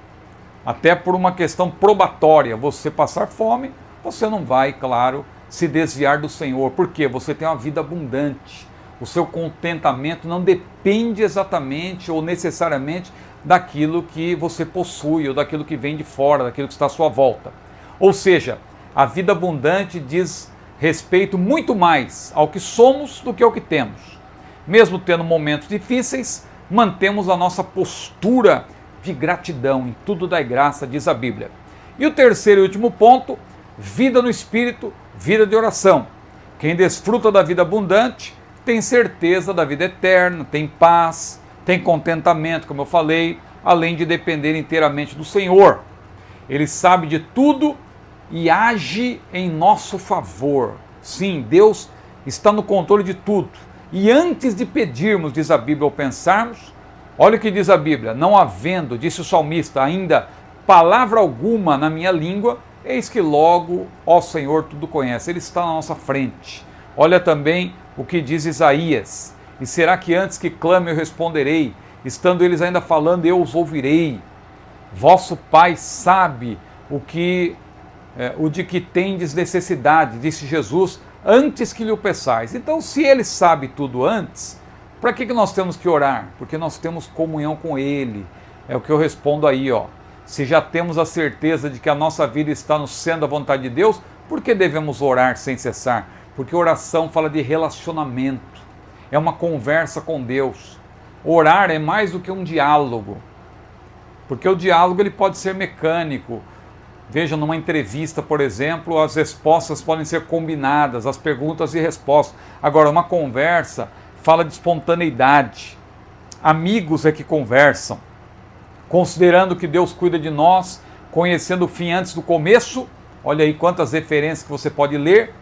até por uma questão probatória, você passar fome, você não vai, claro, se desviar do Senhor, porque você tem uma vida abundante. O seu contentamento não depende exatamente ou necessariamente daquilo que você possui ou daquilo que vem de fora, daquilo que está à sua volta. Ou seja, a vida abundante diz respeito muito mais ao que somos do que ao que temos. Mesmo tendo momentos difíceis, mantemos a nossa postura de gratidão, em tudo dai graça, diz a Bíblia. E o terceiro e último ponto, vida no Espírito, vida de oração. Quem desfruta da vida abundante tem certeza da vida eterna, tem paz, tem contentamento, como eu falei, além de depender inteiramente do Senhor. Ele sabe de tudo e age em nosso favor. Sim, Deus está no controle de tudo. E antes de pedirmos, diz a Bíblia, ou pensarmos, olha o que diz a Bíblia, não havendo, disse o salmista, ainda palavra alguma na minha língua, eis que logo, ó Senhor, tudo conhece. Ele está na nossa frente. Olha também o que diz Isaías, e será que antes que clame eu responderei, estando eles ainda falando eu os ouvirei. Vosso Pai sabe o de que tendes necessidade, disse Jesus, antes que lhe o peçais. Então, se Ele sabe tudo antes, para que nós temos que orar? Porque nós temos comunhão com Ele. É o que eu respondo aí, ó. Se já temos a certeza de que a nossa vida está no centro da vontade de Deus, por que devemos orar sem cessar? Porque oração fala de relacionamento, é uma conversa com Deus. Orar é mais do que um diálogo, porque o diálogo ele pode ser mecânico. Veja, numa entrevista, por exemplo, as respostas podem ser combinadas, as perguntas e respostas. Agora, uma conversa fala de espontaneidade. Amigos é que conversam, considerando que Deus cuida de nós, conhecendo o fim antes do começo. Olha aí quantas referências que você pode ler.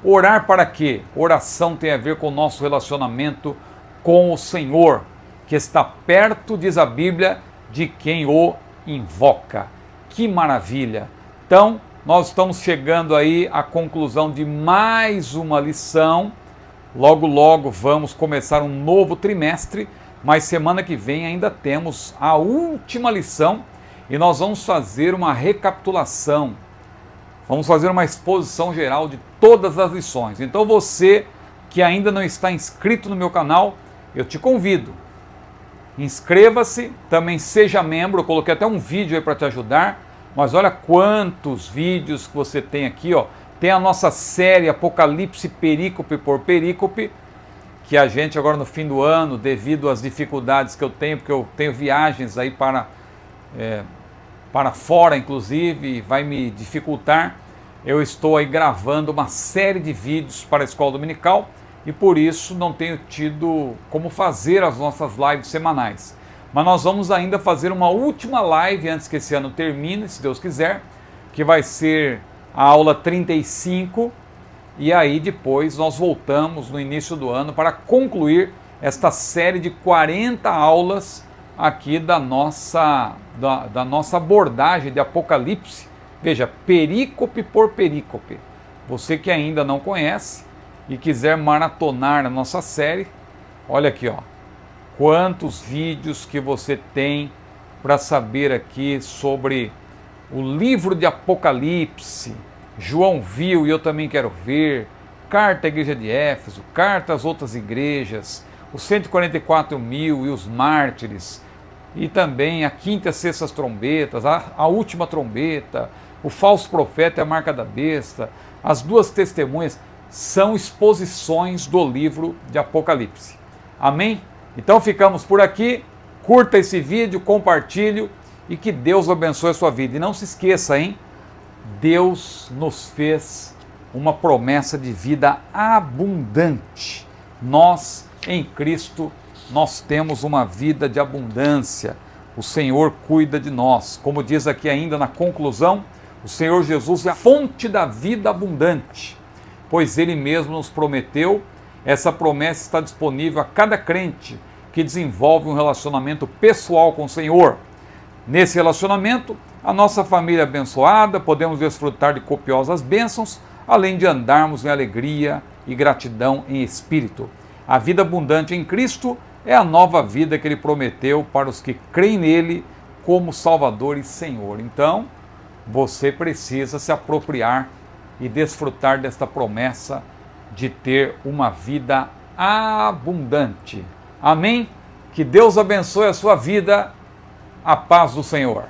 Orar para quê? Oração tem a ver com o nosso relacionamento com o Senhor, que está perto, diz a Bíblia, de quem o invoca. Que maravilha! Então, nós estamos chegando aí à conclusão de mais uma lição. Logo, logo vamos começar um novo trimestre, mas semana que vem ainda temos a última lição e nós vamos fazer uma recapitulação. Vamos fazer uma exposição geral de todas as lições. Então você que ainda não está inscrito no meu canal, eu te convido. Inscreva-se, também seja membro, eu coloquei até um vídeo aí para te ajudar, mas olha quantos vídeos que você tem aqui, ó. Tem a nossa série Apocalipse perícope por perícope, que a gente agora no fim do ano, devido às dificuldades que eu tenho, porque eu tenho viagens aí para fora, inclusive, vai me dificultar. Eu estou aí gravando uma série de vídeos para a Escola Dominical e por isso não tenho tido como fazer as nossas lives semanais. Mas nós vamos ainda fazer uma última live antes que esse ano termine, se Deus quiser, que vai ser a aula 35, e aí depois nós voltamos no início do ano para concluir esta série de 40 aulas aqui da nossa abordagem de Apocalipse. Veja, perícope por perícope. Você que ainda não conhece e quiser maratonar a nossa série, olha aqui, ó, quantos vídeos que você tem para saber aqui sobre o livro de Apocalipse. João viu e eu também quero ver. Carta à igreja de Éfeso, carta às outras igrejas, os 144 mil e os mártires, e também a quinta e a sexta trombetas, a última trombeta, o falso profeta e a marca da besta, as duas testemunhas, são exposições do livro de Apocalipse. Amém? Então ficamos por aqui, curta esse vídeo, compartilhe e que Deus abençoe a sua vida. E não se esqueça, hein? Deus nos fez uma promessa de vida abundante. Nós, em Cristo, nós temos uma vida de abundância. O Senhor cuida de nós. Como diz aqui ainda na conclusão, o Senhor Jesus é a fonte da vida abundante, pois Ele mesmo nos prometeu. Essa promessa está disponível a cada crente que desenvolve um relacionamento pessoal com o Senhor. Nesse relacionamento, a nossa família é abençoada, podemos desfrutar de copiosas bênçãos, além de andarmos em alegria e gratidão em espírito. A vida abundante em Cristo é a nova vida que Ele prometeu para os que creem nele como Salvador e Senhor. Então, você precisa se apropriar e desfrutar desta promessa de ter uma vida abundante. Amém? Que Deus abençoe a sua vida. A paz do Senhor.